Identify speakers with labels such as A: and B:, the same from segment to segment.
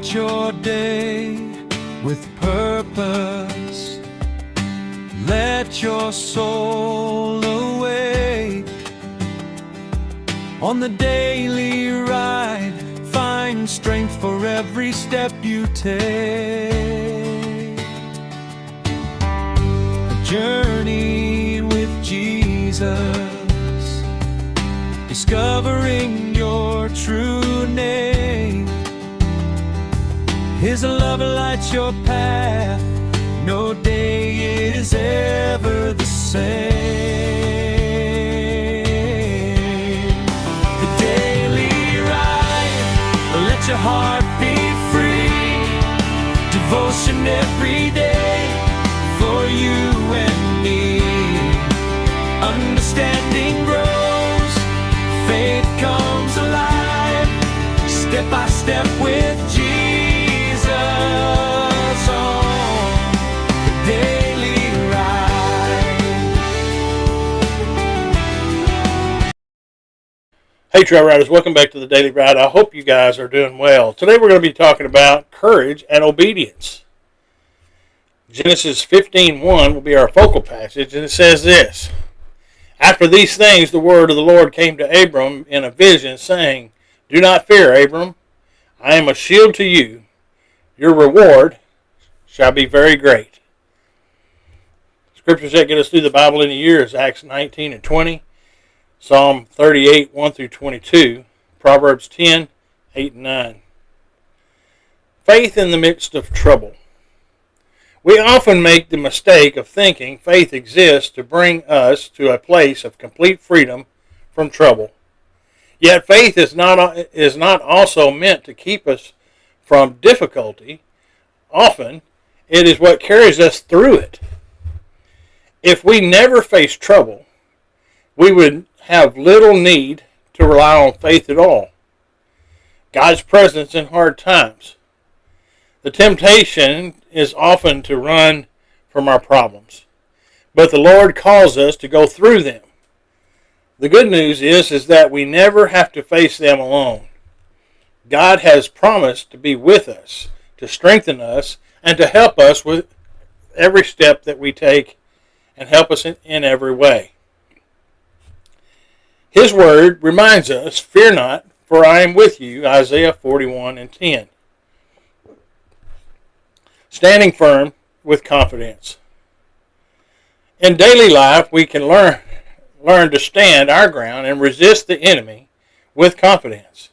A: Start your day with purpose. Let your soul awake. On the daily ride, find strength for every step you take. A journey with Jesus, discovering your true name. His love lights your path, no day is ever the same. The daily ride, let your heart be free. Devotion every day for you and me. Understanding grows, faith comes alive, step by step with Jesus.
B: Hey Trail Riders, welcome back to the Daily Ride. I hope you guys are doing well. Today we're going to be talking about courage and obedience. Genesis 15:1 will be our focal passage, and it says this: After these things the word of the Lord came to Abram in a vision, saying, Do not fear, Abram. I am a shield to you. Your reward shall be very great. Scriptures that get us through the Bible in a year is Acts 19 and 20. Psalm 38, 1 through 22, Proverbs 10, 8 and 9. Faith in the midst of trouble. We often make the mistake of thinking faith exists to bring us to a place of complete freedom from trouble. Yet faith is not also meant to keep us from difficulty. Often, it is what carries us through it. If we never face trouble, we would have little need to rely on faith at all. God's presence in hard times. The temptation is often to run from our problems, but the Lord calls us to go through them. The good news is that we never have to face them alone. God has promised to be with us, to strengthen us, and to help us with every step that we take and help us in every way. His word reminds us, Fear not, for I am with you, Isaiah 41 and 10. Standing firm with confidence. In daily life, we can learn to stand our ground and resist the enemy with confidence.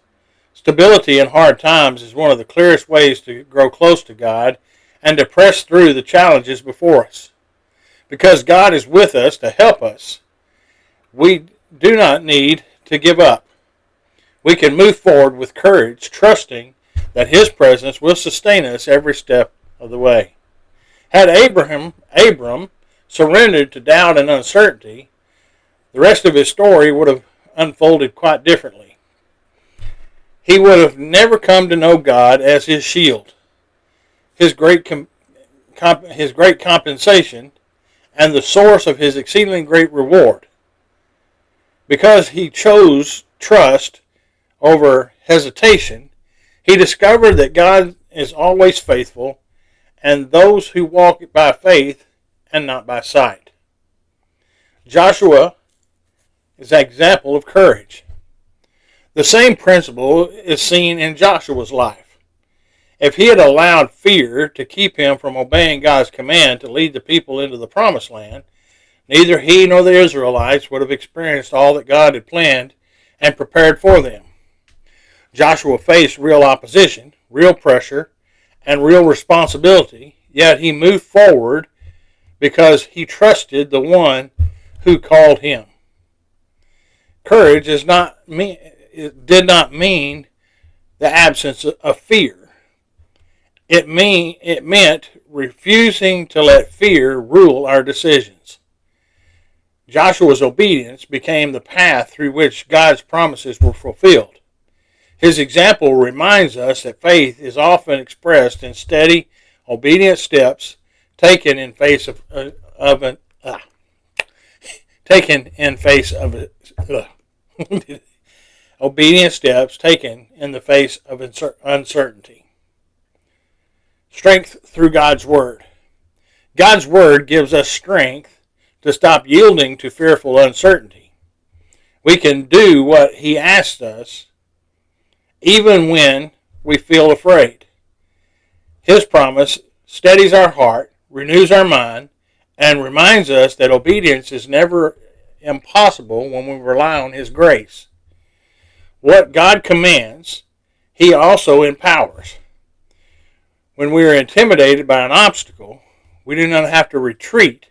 B: Stability in hard times is one of the clearest ways to grow close to God and to press through the challenges before us. Because God is with us to help us, we do not need to give up. We can move forward with courage, trusting that His presence will sustain us every step of the way. Had Abram surrendered to doubt and uncertainty, the rest of his story would have unfolded quite differently. He would have never come to know God as his shield, his great compensation, and the source of his exceedingly great reward. Because he chose trust over hesitation, he discovered that God is always faithful, and those who walk by faith and not by sight. Joshua is an example of courage. The same principle is seen in Joshua's life. If he had allowed fear to keep him from obeying God's command to lead the people into the promised land, neither he nor the Israelites would have experienced all that God had planned and prepared for them. Joshua faced real opposition, real pressure, and real responsibility, yet he moved forward because he trusted the one who called him. Courage did not mean the absence of fear. It meant refusing to let fear rule our decisions. Joshua's obedience became the path through which God's promises were fulfilled. His example reminds us that faith is often expressed in steady, obedient steps taken in face of obedient steps taken in the face of uncertainty. Strength through God's Word. God's Word gives us strength to stop yielding to fearful uncertainty. We can do what He asks us even when we feel afraid. His promise steadies our heart, renews our mind, and reminds us that obedience is never impossible when we rely on His grace. What God commands, He also empowers. When we are intimidated by an obstacle, we do not have to retreat.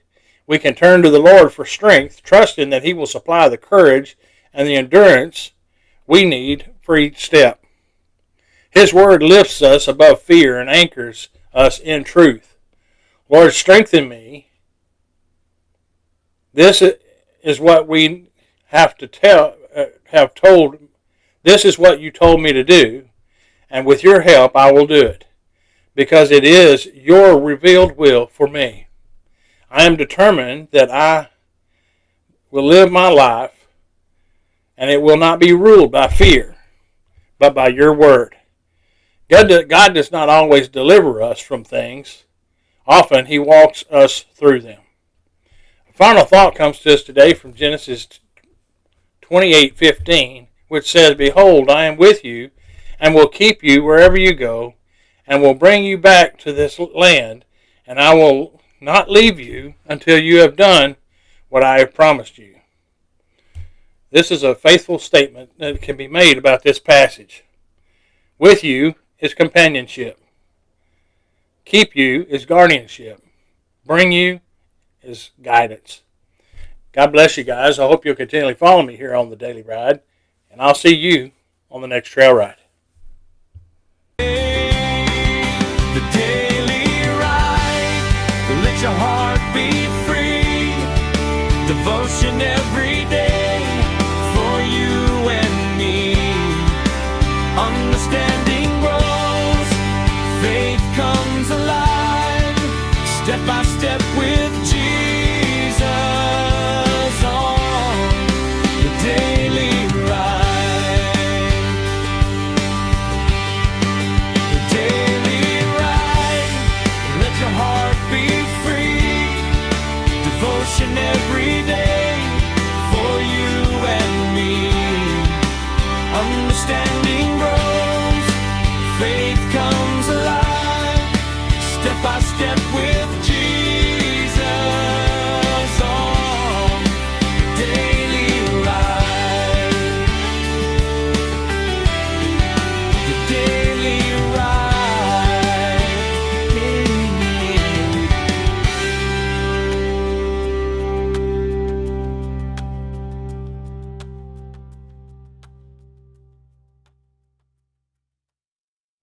B: We can turn to the Lord for strength, trusting that He will supply the courage and the endurance we need for each step. His Word lifts us above fear and anchors us in truth. Lord, strengthen me. This is what we have told. This is what you told me to do, and with your help I will do it, because it is your revealed will for me. I am determined that I will live my life, and it will not be ruled by fear, but by your word. God does not always deliver us from things. Often He walks us through them. A final thought comes to us today from Genesis 28:15, which says, "Behold, I am with you, and will keep you wherever you go, and will bring you back to this land, and I will not leave you until you have done what I have promised you." This is a faithful statement that can be made about this passage. With you is companionship. Keep you is guardianship. Bring you is guidance. God bless you guys. I hope you'll continually follow me here on the Daily Ride, and I'll see you on the next trail ride.
A: The Daily Ride. Let your heart be free. Devotion every day for you and me. Understanding grows, faith comes alive, step by step with Jesus on the Daily Ride. The Daily Ride, let your heart be free. Devotion every